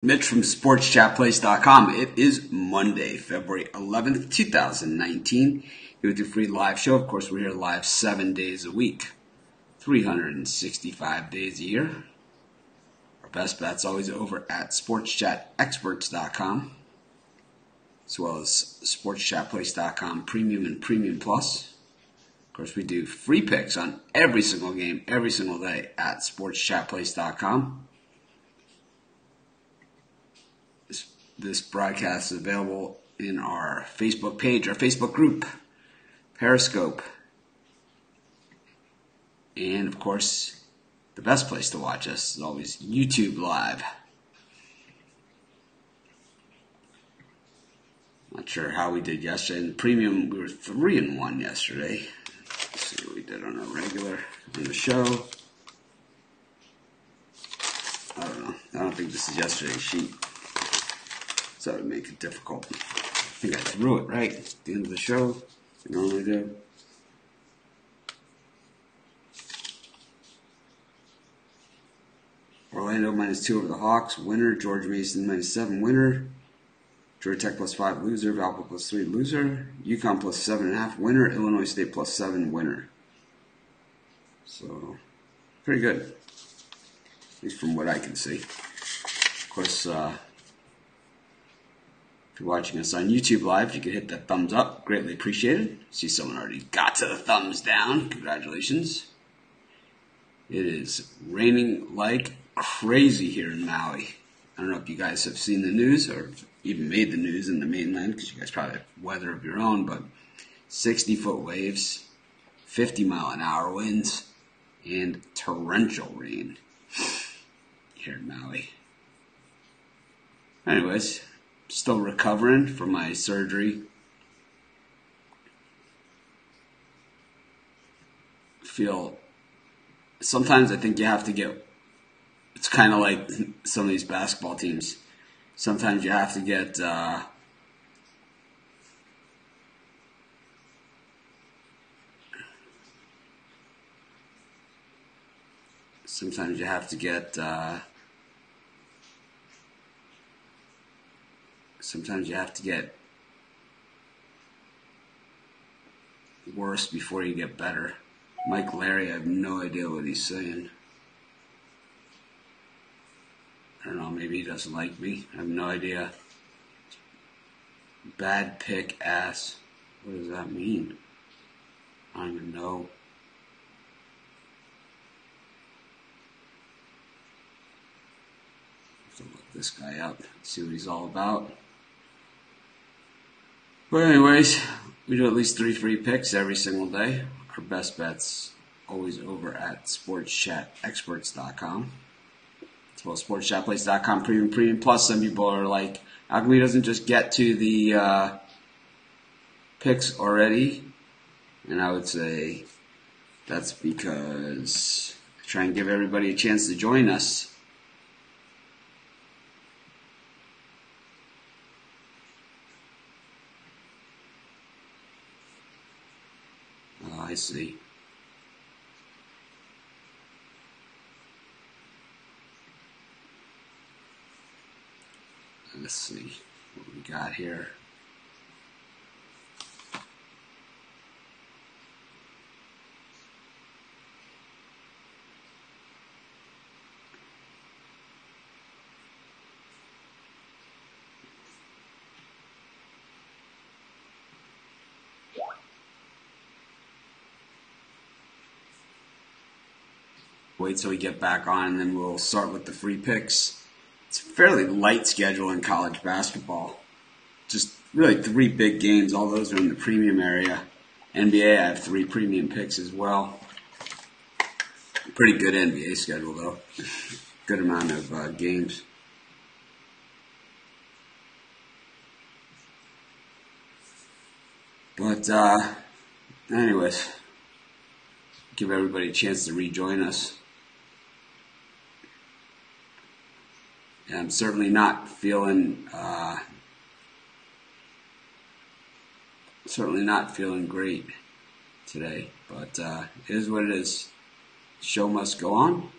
Mitch from SportsChatPlace.com. It is Monday, February 11th, 2019. Here with your free live show. Of course, we're here live 7 days a week, 365 days a year. Our best bet's always over at SportsChatExperts.com, as well as SportsChatPlace.com Premium and Premium Plus. Of course, we do free picks on every single game, every single day at SportsChatPlace.com. This broadcast is available in our Facebook page, our Facebook group, Periscope, and of course, the best place to watch us is always YouTube Live. Not sure how we did yesterday. In the premium, we were 3-1 yesterday. Let's see what we did on our regular on the show. I don't know. I don't think this is yesterday's sheet. So that would make it difficult. I think I threw it right at the end of the show. I normally do. Orlando -2 over the Hawks. Winner. George Mason -7. Winner. Georgia Tech +5. Loser. Valpo +3. Loser. UConn +7.5. Winner. Illinois State +7. Winner. So, pretty good. At least from what I can see. Of course, if you're watching us on YouTube Live, you can hit that thumbs up. Greatly appreciated. See someone already got to the thumbs down. Congratulations. It is raining like crazy here in Maui. I don't know if you guys have seen the news or even made the news in the mainland, because you guys probably have weather of your own, but 60-foot waves, 50-mile-an-hour winds, and torrential rain here in Maui. Anyways, still recovering from my surgery. Sometimes I think you have to get, it's kind of like some of these basketball teams. Sometimes you have to get, worse before you get better. Mike Larry, I have no idea what he's saying. I don't know, maybe he doesn't like me. I have no idea. Bad pick ass. What does that mean? I don't even know. I have to look this guy up, see what he's all about. But anyways, we do at least 3 free picks every single day. Our best bet's always over at SportsChatExperts.com. As well as SportsChatPlace.com Premium Plus. Some people are like, how come he doesn't just get to the picks already? And I would say that's because I try and give everybody a chance to join us. Oh, I see. Let's see what we got here. Wait till we get back on, and then we'll start with the free picks. It's a fairly light schedule in college basketball. Just really 3 big games. All those are in the premium area. NBA, I have 3 premium picks as well. Pretty good NBA schedule, though. Good amount of games. But anyways, give everybody a chance to rejoin us. And I'm certainly not feeling great today, but it is what it is. Show must go on.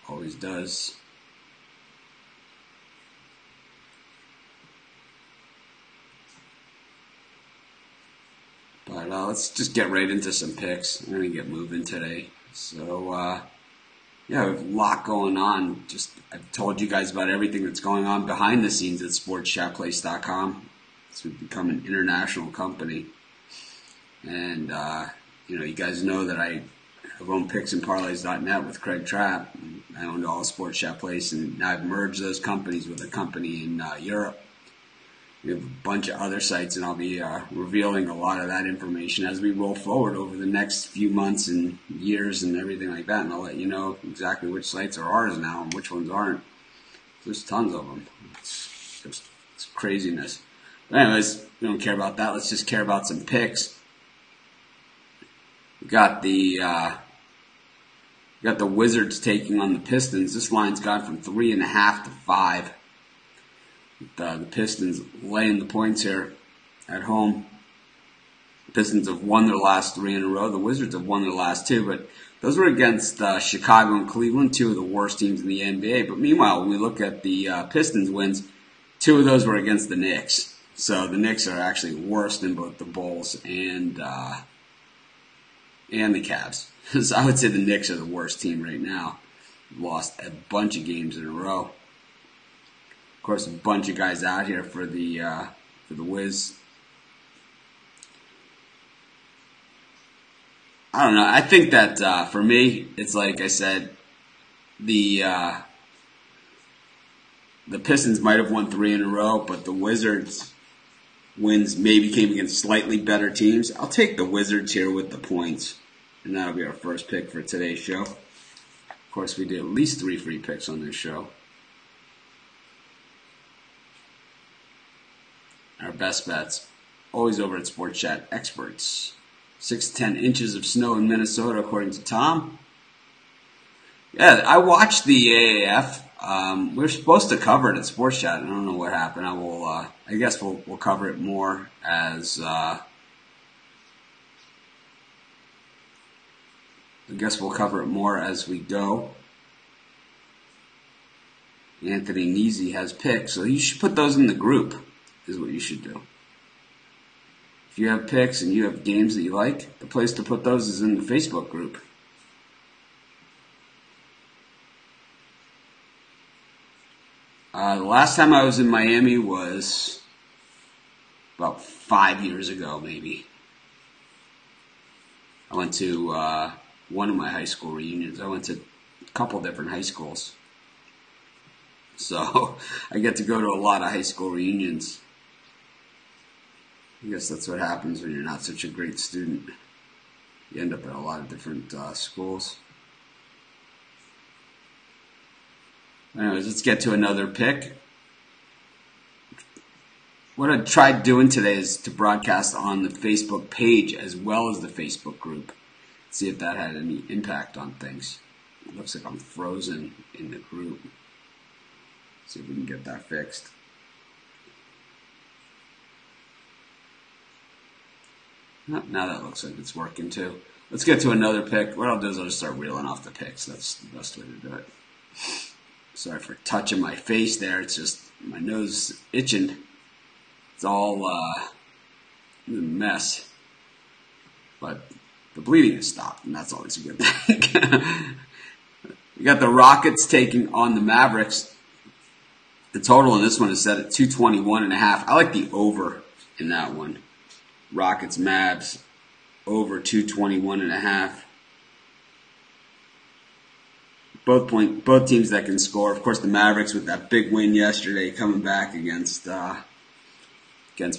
Always does. But let's just get right into some picks. I'm going to get moving today. So, yeah, we have a lot going on. I've told you guys about everything that's going on behind the scenes at sportschatplace.com. So we've become an international company. And, you guys know that I have owned picksandparlays.net with Craig Trapp. I owned all of Sports Chat Place, and now I've merged those companies with a company in Europe. We have a bunch of other sites, and I'll be revealing a lot of that information as we roll forward over the next few months and years and everything like that. And I'll let you know exactly which sites are ours now and which ones aren't. There's tons of them. It's craziness. But anyways, we don't care about that. Let's just care about some picks. We got the Wizards taking on the Pistons. This line's gone from 3.5 to 5. The Pistons laying the points here at home. The Pistons have won their last 3 in a row. The Wizards have won their last 2, but those were against Chicago and Cleveland, 2 of the worst teams in the NBA. But meanwhile, when we look at the Pistons wins, 2 of those were against the Knicks. So the Knicks are actually worse than both the Bulls and the Cavs. So I would say the Knicks are the worst team right now. Lost a bunch of games in a row. Of course, a bunch of guys out here for the Wiz. I don't know. I think that for me, it's like I said, the Pistons might have won 3 in a row, but the Wizards wins maybe came against slightly better teams. I'll take the Wizards here with the points, and that'll be our first pick for today's show. Of course, we did at least 3 free picks on this show. Our best bets, always over at Sports Chat Experts. 6 to 10 inches of snow in Minnesota, according to Tom. Yeah, I watched the AAF. We were supposed to cover it at Sports Chat. I don't know what happened. I guess we'll cover it more as. I guess we'll cover it more as we go. Anthony Neasy has picks, so you should put those in the group. Is what you should do. If you have picks and you have games that you like, the place to put those is in the Facebook group. The last time I was in Miami was about 5 years ago, maybe. I went to one of my high school reunions. I went to a couple different high schools. So I get to go to a lot of high school reunions. I guess that's what happens when you're not such a great student. You end up at a lot of different schools. Anyways, let's get to another pick. What I tried doing today is to broadcast on the Facebook page as well as the Facebook group. See if that had any impact on things. It looks like I'm frozen in the group. See if we can get that fixed. Now that looks like it's working too. Let's get to another pick. What I'll do is I'll just start reeling off the picks. That's the best way to do it. Sorry for touching my face there. It's just my nose itching. It's all a mess. But the bleeding has stopped, and that's always a good thing. We got the Rockets taking on the Mavericks. The total in this one is set at 221.5. I like the over in that one. Rockets, Mavs, over 221.5. Both teams that can score. Of course, the Mavericks with that big win yesterday, coming back against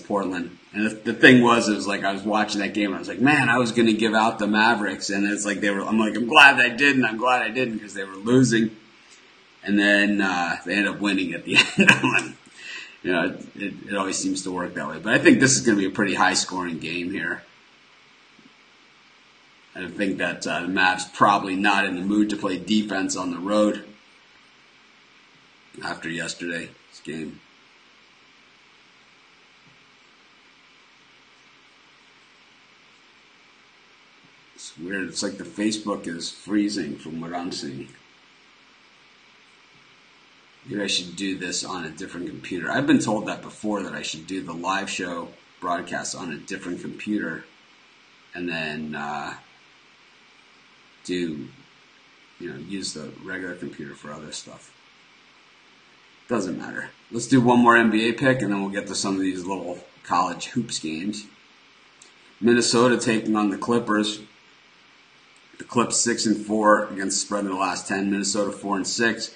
Portland. And the thing was, it was like I was watching that game and I was like, man, I was going to give out the Mavericks, and it's like I'm glad I didn't. I'm glad I didn't because they were losing, and then they ended up winning at the end. It always seems to work that way. But I think this is going to be a pretty high-scoring game here. I think that the Mavs probably not in the mood to play defense on the road after yesterday's game. It's weird. It's like the Facebook is freezing from what I'm seeing. Maybe I should do this on a different computer. I've been told that before, that I should do the live show broadcast on a different computer and then use the regular computer for other stuff. Doesn't matter. Let's do one more NBA pick, and then we'll get to some of these little college hoops games. Minnesota taking on the Clippers. The Clips 6-4 against the spread in the last 10. Minnesota 4-6.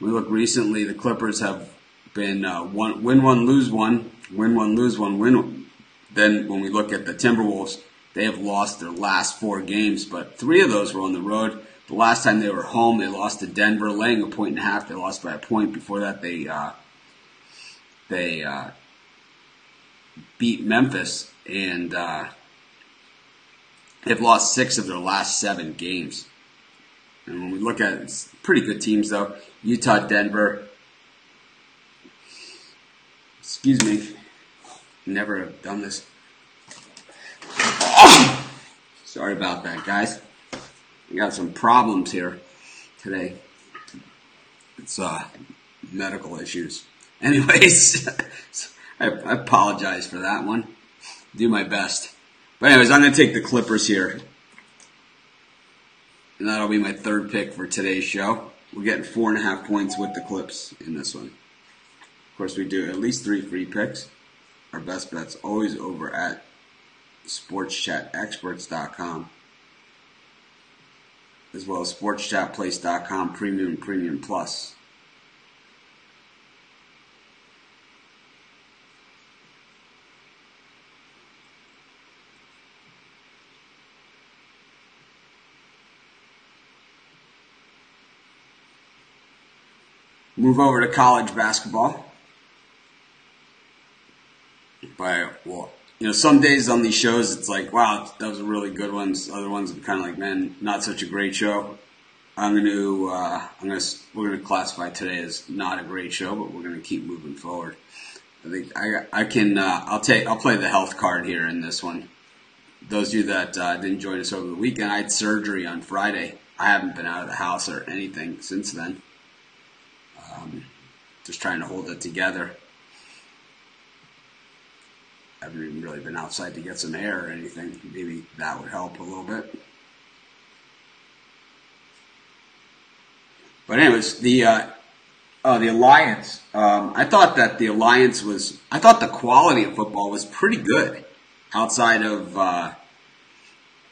We look recently, the Clippers have been win one, lose one, win one, lose one, win one. Then when we look at the Timberwolves, they have lost their last 4 games, but 3 of those were on the road. The last time they were home, they lost to Denver, laying 1.5. They lost by a point. Before that, they beat Memphis, and they've lost 6 of their last 7 games. And when we look at it, it's pretty good teams, though. Utah, Denver. Excuse me. Never have done this. Sorry about that, guys. We got some problems here today. It's medical issues. Anyways, I apologize for that one. Do my best. But anyways, I'm going to take the Clippers here. And that'll be my 3rd pick for today's show. We're getting 4.5 points with the Clips in this one. Of course, we do at least 3 free picks. Our best bet's always over at sportschatexperts.com, as well as sportschatplace.com, Premium and Premium Plus. Move over to college basketball. Some days on these shows, it's like, wow, that was a really good one. Other ones are kind of like, man, not such a great show. We're going to classify today as not a great show, but we're going to keep moving forward. I think I'll play the health card here in this one. Those of you that didn't join us over the weekend, I had surgery on Friday. I haven't been out of the house or anything since then. Just trying to hold it together. I haven't even really been outside to get some air or anything. Maybe that would help a little bit. But anyways, the Alliance. I thought the quality of football was pretty good outside of,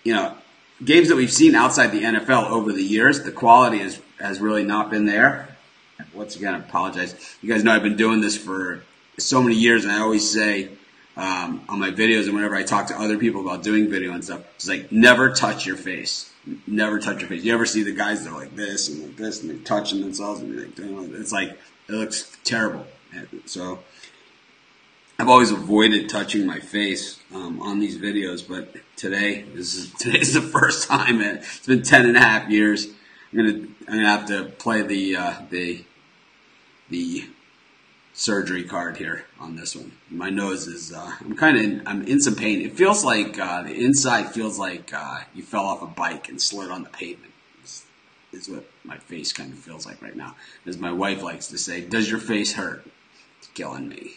games that we've seen outside the NFL over the years. The quality has really not been there. Once again, I apologize. You guys know I've been doing this for so many years, and I always say on my videos and whenever I talk to other people about doing video and stuff, it's like, never touch your face. Never touch your face. You ever see the guys that are like this, and they're touching themselves, and it's like, it looks terrible. So I've always avoided touching my face on these videos, but today's the first time. It's been 10.5 years. I'm gonna have to play the surgery card here on this one. My nose is I'm in some pain. It feels like the inside feels like you fell off a bike and slid on the pavement. Is what my face kind of feels like right now. As my wife likes to say, does your face hurt? It's killing me.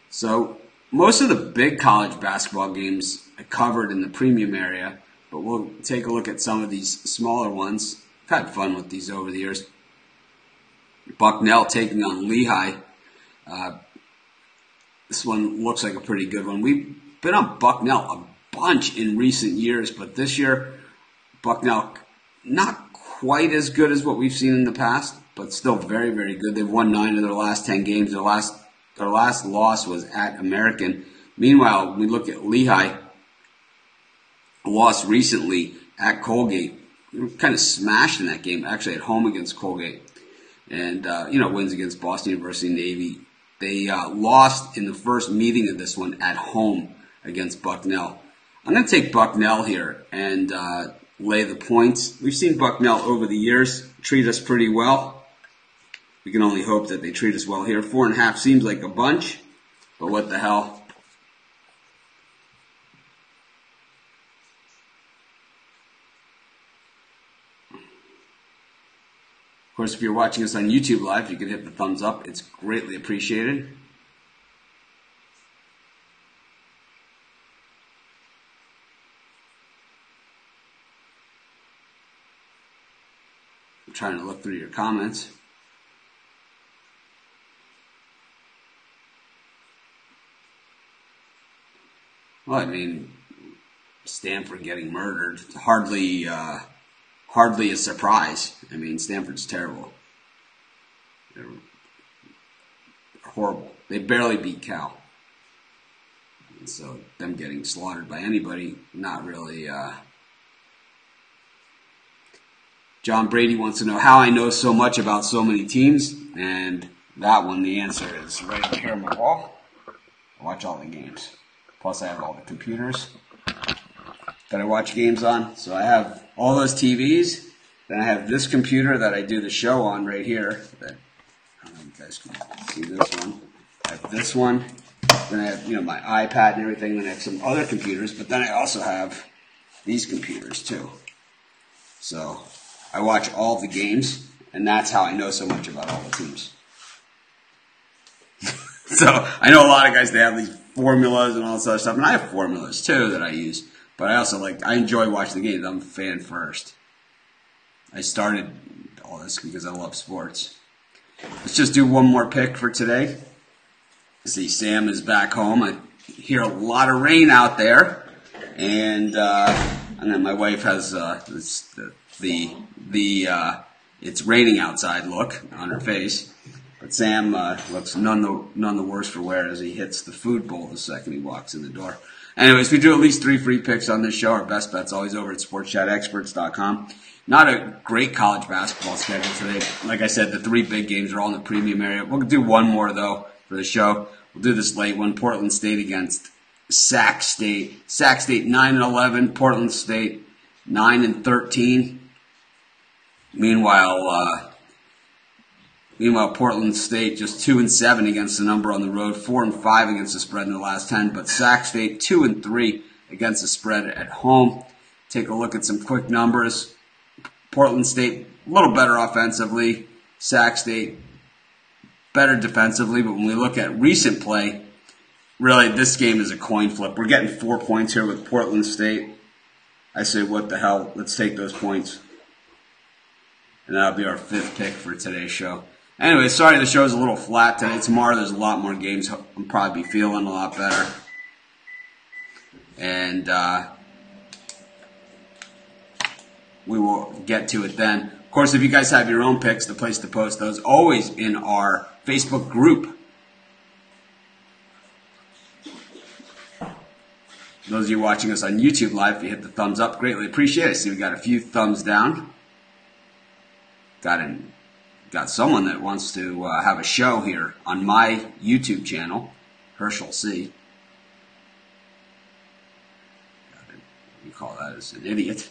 So most of the big college basketball games I covered in the premium area, but we'll take a look at some of these smaller ones. I've had fun with these over the years. Bucknell taking on Lehigh. This one looks like a pretty good one. We've been on Bucknell a bunch in recent years, but this year, Bucknell not quite as good as what we've seen in the past, but still very, very good. They've won 9 of their last 10 games. Their last loss was at American. Meanwhile, we look at Lehigh, lost recently at Colgate. They were kind of smashed in that game, actually at home against Colgate. And, wins against Boston University Navy. They lost in the first meeting of this one at home against Bucknell. I'm going to take Bucknell here and lay the points. We've seen Bucknell over the years treat us pretty well. We can only hope that they treat us well here. 4.5 seems like a bunch, but what the hell? Of course, if you're watching us on YouTube Live, you can hit the thumbs up. It's greatly appreciated. trying to look through your comments. Well, I mean, Stanford getting murdered, hardly a surprise. I mean, Stanford's terrible. They're horrible. They barely beat Cal. And so them getting slaughtered by anybody, not really. John Brady wants to know how I know so much about so many teams, and that one, the answer is right here on my wall. I watch all the games. Plus, I have all the computers that I watch games on. So I have all those TVs. Then I have this computer that I do the show on right here. I don't know if you guys can see this one. I have this one. Then I have, my iPad and everything. Then I have some other computers. But then I also have these computers too. So I watch all the games, and that's how I know so much about all the teams. So I know a lot of guys, they have these formulas and all this other stuff, and I have formulas too that I use. But I enjoy watching the games. I'm a fan first. I started all this because I love sports. Let's just do one more pick for today. See, Sam is back home. I hear a lot of rain out there, and then my wife has it's raining outside look on her face. But Sam looks none the worse for wear as he hits the food bowl the second he walks in the door. Anyways, we do at least 3 free picks on this show. Our best bet's always over at sportschatexperts.com. Not a great college basketball schedule today. Like I said, the 3 big games are all in the premium area. We'll do one more, though, for the show. We'll do this late one. Portland State against Sac State. Sac State 9-11. Portland State 9-13. Meanwhile, Portland State just 2-7 against the number on the road, 4-5 against the spread in the last 10. But Sac State 2-3 against the spread at home. Take a look at some quick numbers. Portland State a little better offensively. Sac State better defensively. But when we look at recent play, really this game is a coin flip. We're getting 4 points here with Portland State. I say, what the hell? Let's take those points. And that'll be our 5th pick for today's show. Anyway, sorry the show's a little flat today. Tomorrow there's a lot more games. I'll probably be feeling a lot better. And we will get to it then. Of course, if you guys have your own picks, the place to post those, always in our Facebook group. Those of you watching us on YouTube Live, if you hit the thumbs up, greatly appreciate it. I see we got a few thumbs down. Got someone that wants to have a show here on my YouTube channel, Herschel C. You call that as an idiot.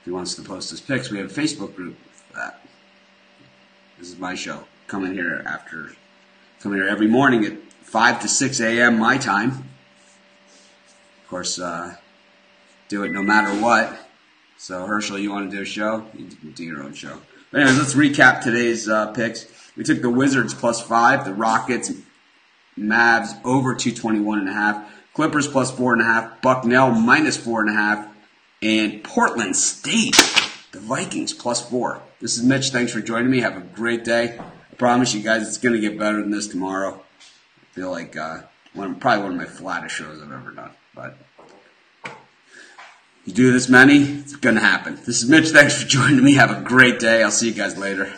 If he wants to post his pics, we have a Facebook group for that. This is my show. Come here every morning at 5 to 6 a.m. my time. Of course, do it no matter what. So, Herschel, you want to do a show? You do your own show. But anyways, let's recap today's picks. We took the Wizards +5, the Rockets, Mavs over 221.5, Clippers +4.5, Bucknell -4.5, and Portland State, the Vikings +4. This is Mitch. Thanks for joining me. Have a great day. I promise you guys it's going to get better than this tomorrow. I feel like probably one of my flattest shows I've ever done. But you do this many, it's going to happen. This is Mitch. Thanks for joining me. Have a great day. I'll see you guys later.